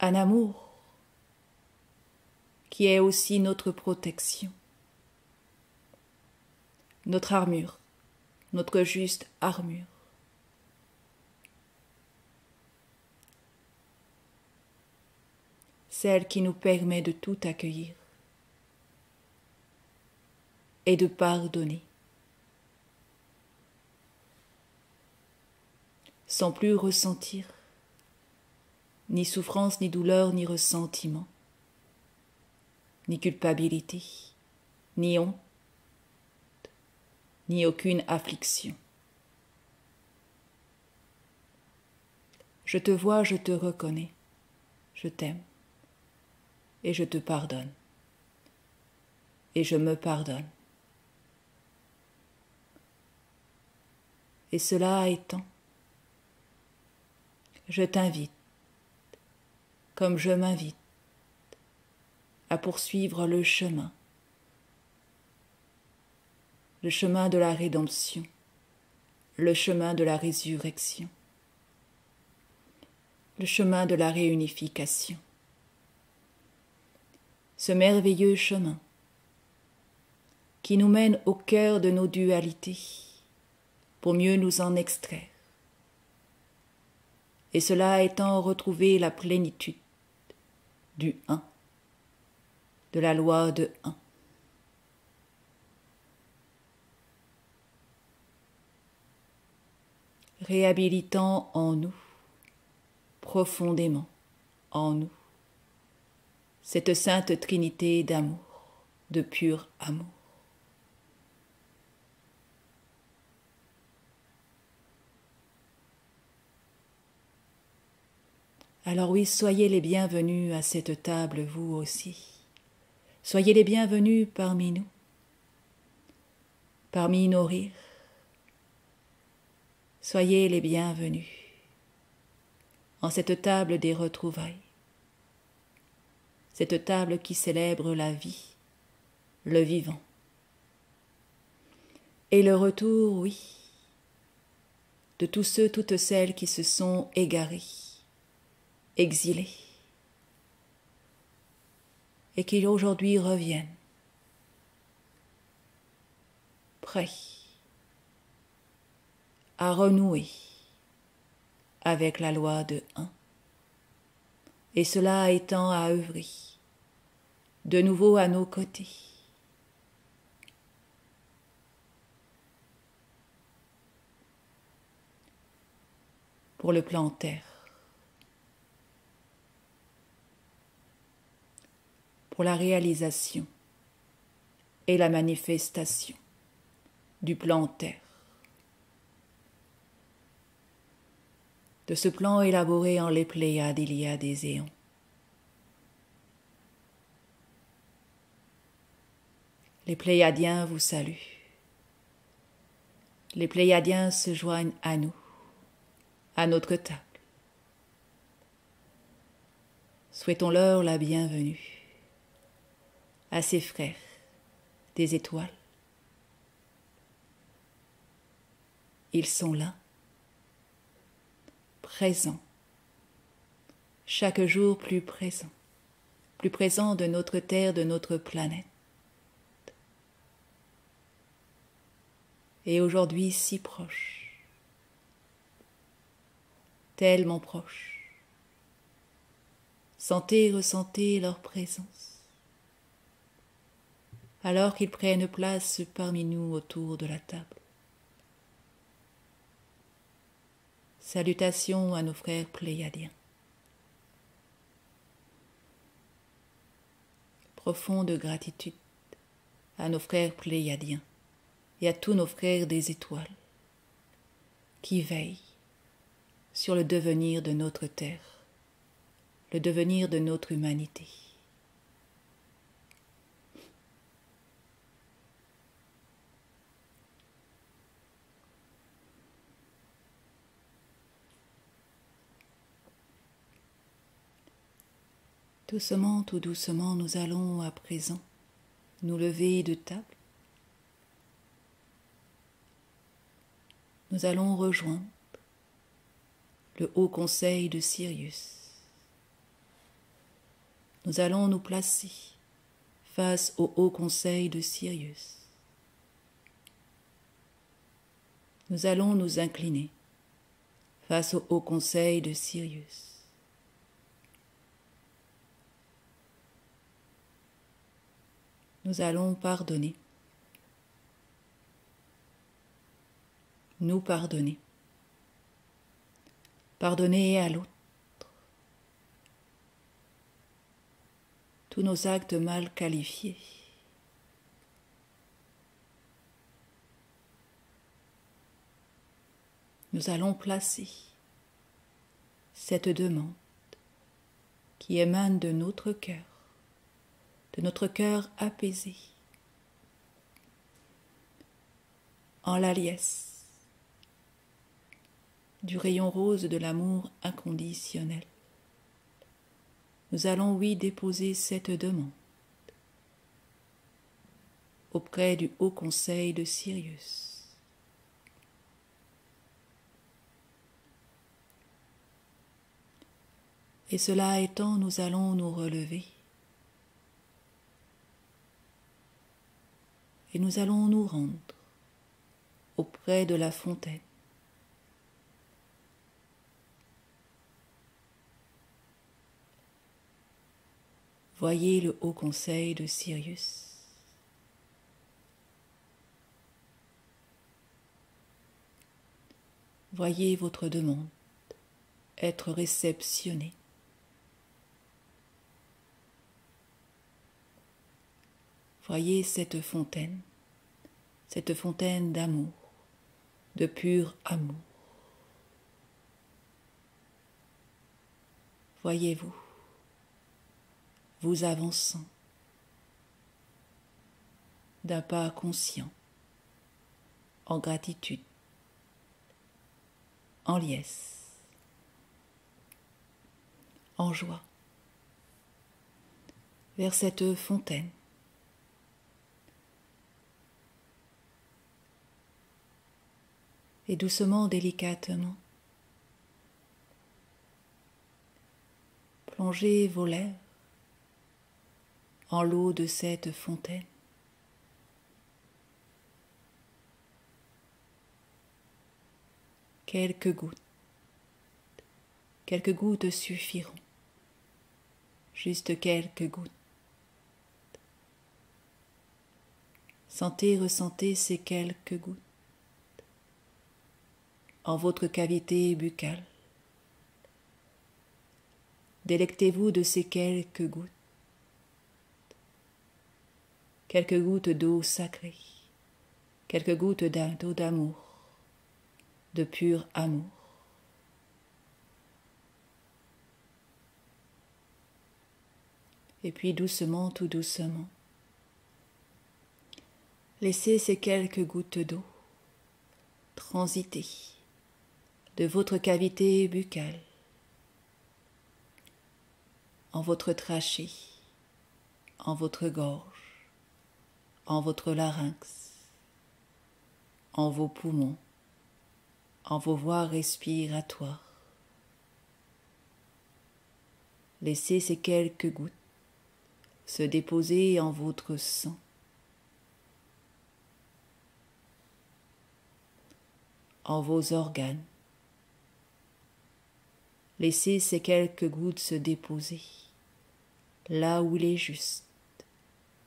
Un amour qui est aussi notre protection, notre armure, notre juste armure. celle qui nous permet de tout accueillir et de pardonner, sans plus ressentir ni souffrance, ni douleur, ni ressentiment, ni culpabilité, ni honte, ni aucune affliction. Je te vois, je te reconnais, je t'aime et je te pardonne et je me pardonne. Et cela étant, je t'invite, comme je m'invite, à poursuivre le chemin de la rédemption, le chemin de la résurrection, le chemin de la réunification. Ce merveilleux chemin qui nous mène au cœur de nos dualités pour mieux nous en extraire. Et cela étant retrouver la plénitude du un, de la loi de un. Réhabilitant en nous, profondément en nous, cette sainte trinité d'amour, de pur amour. Alors oui, soyez les bienvenus à cette table, vous aussi. Soyez les bienvenus parmi nous, parmi nos rires. Soyez les bienvenus en cette table des retrouvailles, cette table qui célèbre la vie, le vivant. Et le retour, oui, de tous ceux, toutes celles qui se sont égarés, exilés, et qui aujourd'hui reviennent, prêts à renouer avec la loi de un, et cela étant à œuvrer de nouveau à nos côtés. Pour le plan terre, pour la réalisation et la manifestation du plan terre, de ce plan élaboré en les Pléiades il y a des éons. Les Pléiadiens vous saluent. Les Pléiadiens se joignent à nous, à notre table. Souhaitons-leur la bienvenue à ces frères des étoiles. Ils sont là, présents, chaque jour plus présents de notre terre, de notre planète. Et aujourd'hui si proches, tellement proches. Sentez, ressentez leur présence, alors qu'ils prennent place parmi nous autour de la table. Salutations à nos frères pléiadiens. Profonde gratitude à nos frères pléiadiens et à tous nos frères des étoiles qui veillent sur le devenir de notre terre, le devenir de notre humanité. Doucement, tout doucement, nous allons à présent nous lever de table. Nous allons rejoindre le Haut Conseil de Sirius. Nous allons nous placer face au Haut Conseil de Sirius. Nous allons nous incliner face au Haut Conseil de Sirius. nous allons pardonner. Nous pardonner. Pardonner à l'autre. Tous nos actes mal qualifiés. Nous allons placer cette demande qui émane de notre cœur apaisé, en la liesse du rayon rose de l'amour inconditionnel. Nous allons, oui, déposer cette demande auprès du Haut Conseil de Sirius. Et cela étant, nous allons nous relever et nous allons nous rendre auprès de la fontaine. Voyez le Haut Conseil de Sirius. Voyez votre demande être réceptionnée. Voyez cette fontaine d'amour, de pur amour. Voyez-vous, vous avançant d'un pas conscient, en gratitude, en liesse, en joie, vers cette fontaine. Et doucement, délicatement, plongez vos lèvres en l'eau de cette fontaine. Quelques gouttes suffiront, juste quelques gouttes. Ressentez ces quelques gouttes en votre cavité buccale. Délectez-vous de ces quelques gouttes d'eau sacrée, quelques gouttes d'eau d'amour, de pur amour. Et puis doucement, tout doucement, laissez ces quelques gouttes d'eau transiter de votre cavité buccale en votre trachée, en votre gorge, en votre larynx, en vos poumons, en vos voies respiratoires. Laissez ces quelques gouttes se déposer en votre sang, en vos organes. Laissez ces quelques gouttes se déposer là où il est juste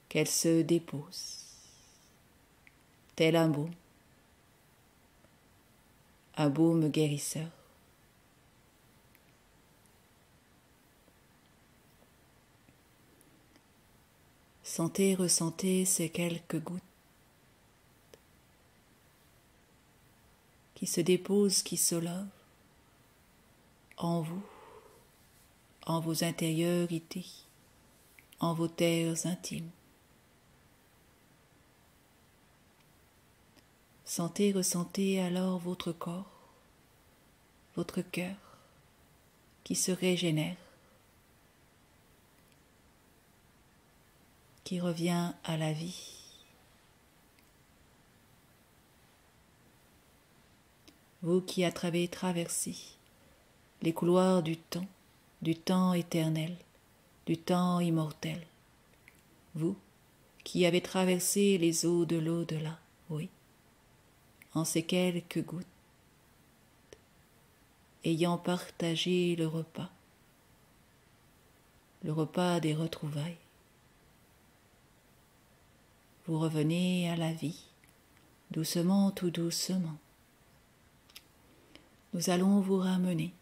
qu'elles se déposent, tel un baume guérisseur. Ressentez ces quelques gouttes qui se déposent, qui se lavent en vous, en vos intériorités, en vos terres intimes. Ressentez alors votre corps, votre cœur qui se régénère, qui revient à la vie. Vous qui avez traversé les couloirs du temps éternel, du temps immortel. Vous qui avez traversé les eaux de l'au-delà, oui, en ces quelques gouttes, ayant partagé le repas des retrouvailles. vous revenez à la vie, doucement, tout doucement. Nous allons vous ramener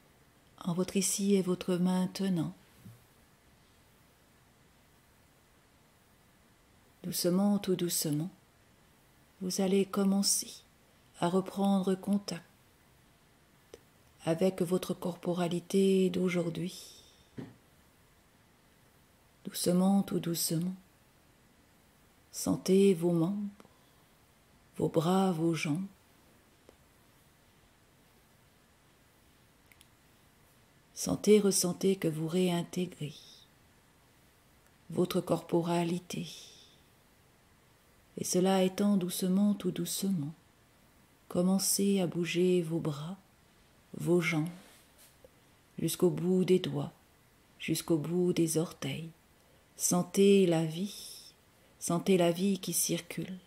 en votre ici et votre maintenant. Doucement, tout doucement, vous allez commencer à reprendre contact avec votre corporalité d'aujourd'hui. Doucement, tout doucement, sentez vos membres, vos bras, vos jambes. Sentez, ressentez que vous réintégrez votre corporalité. Et cela étant doucement, tout doucement, commencez à bouger vos bras, vos jambes, jusqu'au bout des doigts, jusqu'au bout des orteils. Sentez la vie qui circule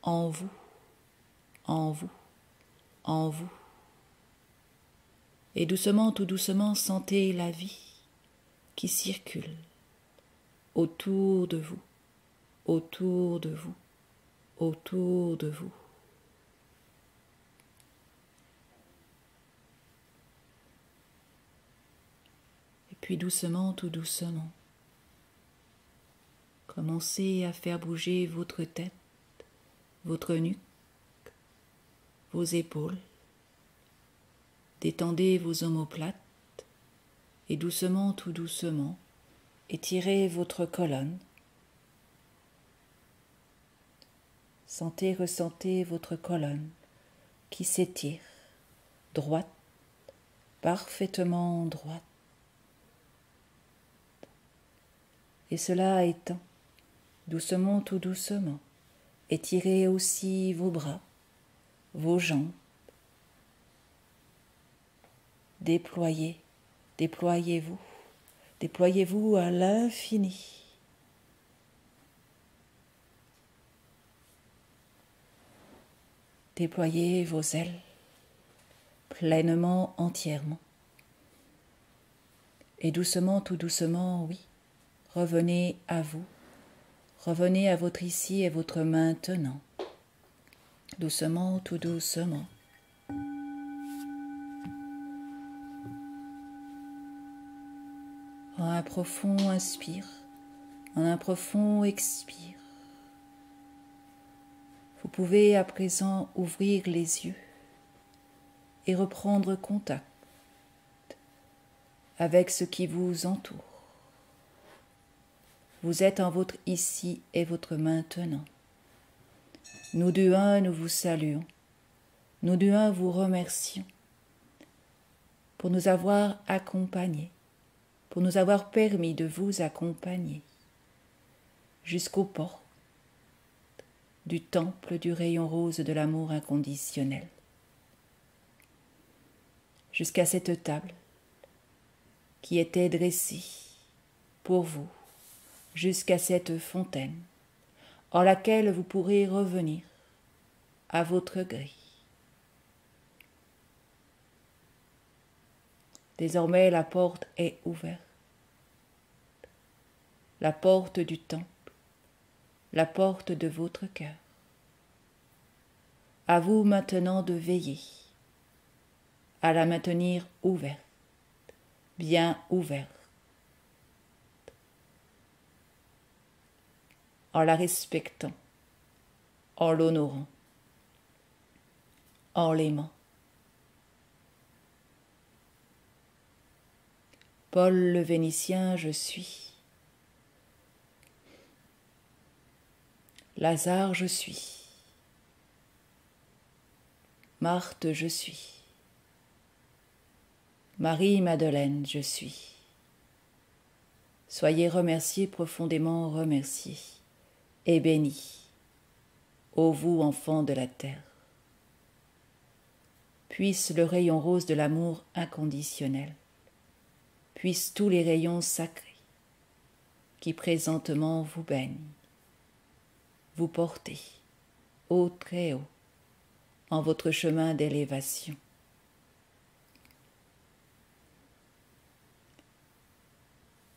en vous, en vous, en vous. Et doucement, tout doucement, sentez la vie qui circule autour de vous, autour de vous, autour de vous. Et puis doucement, tout doucement, commencez à faire bouger votre tête, votre nuque, vos épaules. Détendez vos omoplates et doucement, tout doucement, étirez votre colonne. Sentez, ressentez votre colonne qui s'étire, droite, parfaitement droite. Et cela étant, doucement, tout doucement, étirez aussi vos bras, vos jambes. Déployez, déployez-vous, déployez-vous à l'infini. Déployez vos ailes pleinement, entièrement. Et doucement, tout doucement, oui, revenez à vous, revenez à votre ici et votre maintenant. Doucement, tout doucement. En un profond inspire, en un profond expire. Vous pouvez à présent ouvrir les yeux et reprendre contact avec ce qui vous entoure. Vous êtes en votre ici et votre maintenant. Nous deux un, nous vous saluons. Nous deux un, vous remercions pour nous avoir accompagnés, pour nous avoir permis de vous accompagner jusqu'aux portes du temple du rayon rose de l'amour inconditionnel, jusqu'à cette table qui était dressée pour vous, jusqu'à cette fontaine en laquelle vous pourrez revenir à votre gré. Désormais, la porte est ouverte, la porte du temple, la porte de votre cœur. À vous maintenant de veiller, à la maintenir ouverte, bien ouverte, en la respectant, en l'honorant, en l'aimant. Paul le Vénitien, je suis. Lazare, je suis. Marthe, je suis. Marie-Madeleine, je suis. Soyez remerciés, profondément remerciés, et bénis, ô vous, enfants de la terre. Puisse le rayon rose de l'amour inconditionnel, puissent tous les rayons sacrés qui présentement vous baignent, vous porter haut, très haut, en votre chemin d'élévation.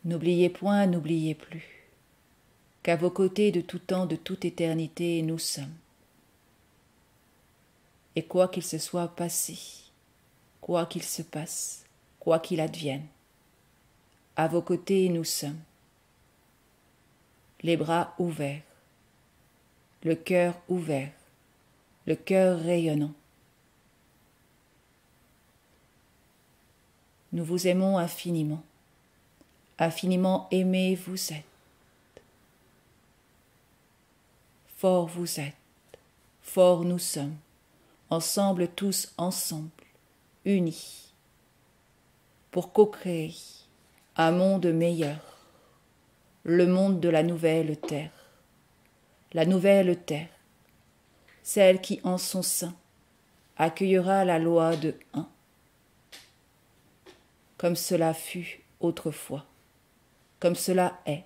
N'oubliez point, n'oubliez plus qu'à vos côtés de tout temps, de toute éternité, nous sommes. Et quoi qu'il se soit passé, quoi qu'il se passe, quoi qu'il advienne, à vos côtés nous sommes, les bras ouverts, le cœur ouvert, le cœur rayonnant. Nous vous aimons infiniment, infiniment aimés vous êtes. Fort vous êtes, fort nous sommes, ensemble tous ensemble, unis, pour co-créer un monde meilleur, le monde de la nouvelle terre, celle qui en son sein accueillera la loi de un, comme cela fut autrefois, comme cela est,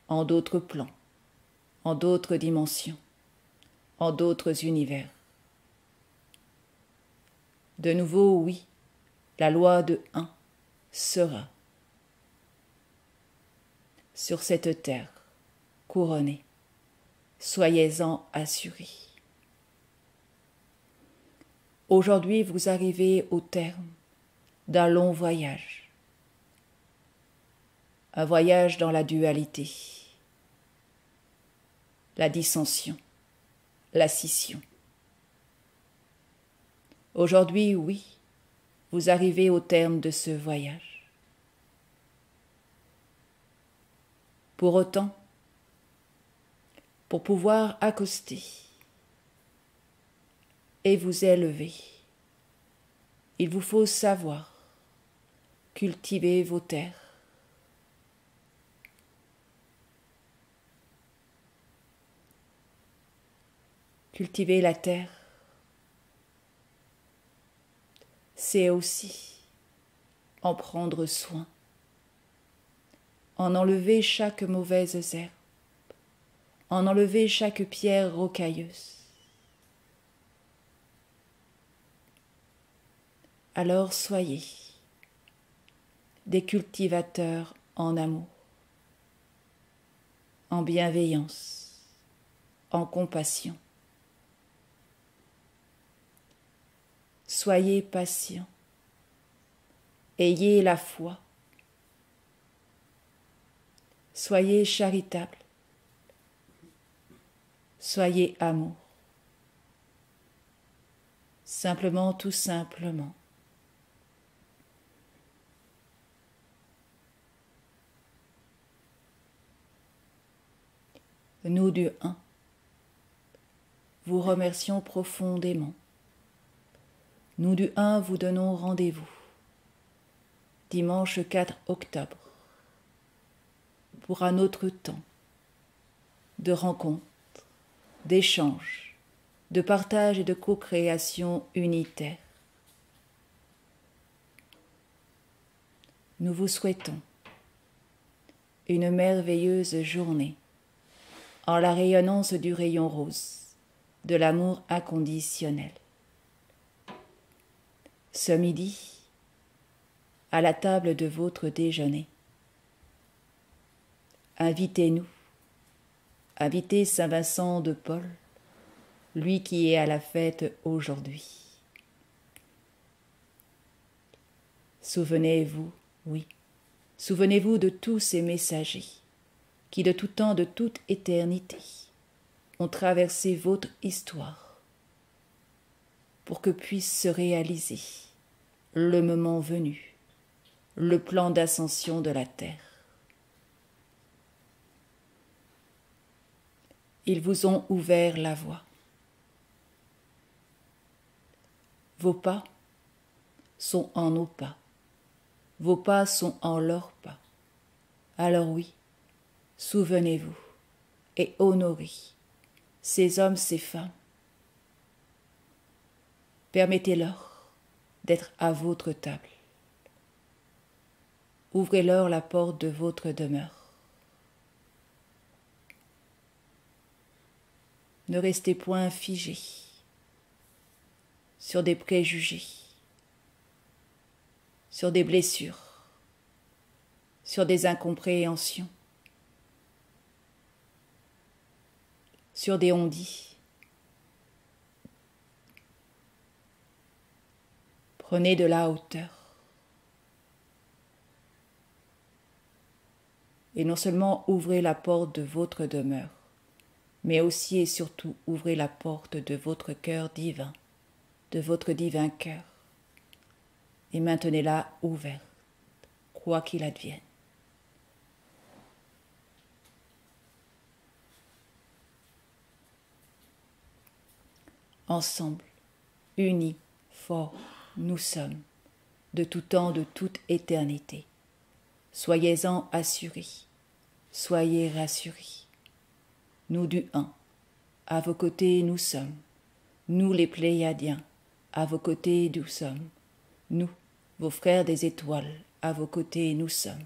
en d'autres plans, en d'autres dimensions, en d'autres univers. De nouveau, oui, la loi de un sera sur cette terre couronnée. Soyez-en assurés. Aujourd'hui, vous arrivez au terme d'un long voyage, un voyage dans la dualité, la dissension, la scission. Aujourd'hui, oui, vous arrivez au terme de ce voyage. Pour autant, pour pouvoir accoster et vous élever, il vous faut savoir cultiver vos terres. Cultiver la terre, c'est aussi en prendre soin, en enlever chaque mauvaise herbe, en enlever chaque pierre rocailleuse. Alors soyez des cultivateurs en amour, en bienveillance, en compassion. Soyez patients, ayez la foi, soyez charitables, soyez amour. Simplement, tout simplement. Nous du un vous remercions profondément. Nous du un vous donnons rendez-vous dimanche 4 octobre pour un autre temps de rencontre, d'échange, de partage et de co-création unitaire. Nous vous souhaitons une merveilleuse journée en la rayonnance du rayon rose de l'amour inconditionnel. Ce midi, à la table de votre déjeuner, invitez-nous, invitez Saint Vincent de Paul, lui qui est à la fête aujourd'hui. Souvenez-vous, oui, souvenez-vous de tous ces messagers qui de tout temps, de toute éternité, ont traversé votre histoire pour que puisse se réaliser le moment venu, le plan d'ascension de la terre. Ils vous ont ouvert la voie. Vos pas sont en nos pas. Vos pas sont en leurs pas. Alors oui, souvenez-vous et honorez ces hommes, ces femmes. Permettez-leur d'être à votre table. Ouvrez-leur la porte de votre demeure. Ne restez point figés sur des préjugés, sur des blessures, sur des incompréhensions. sur des ondits. Prenez de la hauteur. Et non seulement ouvrez la porte de votre demeure, mais aussi et surtout ouvrez la porte de votre cœur divin, de votre divin cœur, et maintenez-la ouverte, quoi qu'il advienne. Ensemble, unis, forts, nous sommes, de tout temps, de toute éternité. Soyez-en assurés, soyez rassurés. Nous du un, à vos côtés nous sommes. Nous les Pléiadiens, à vos côtés nous sommes. Nous, vos frères des étoiles, à vos côtés nous sommes.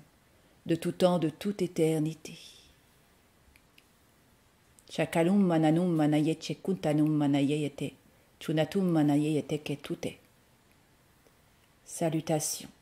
De tout temps, de toute éternité. Chakalum mananum manayete kuntanum manayete, chunatum manayete ketute. Salutations.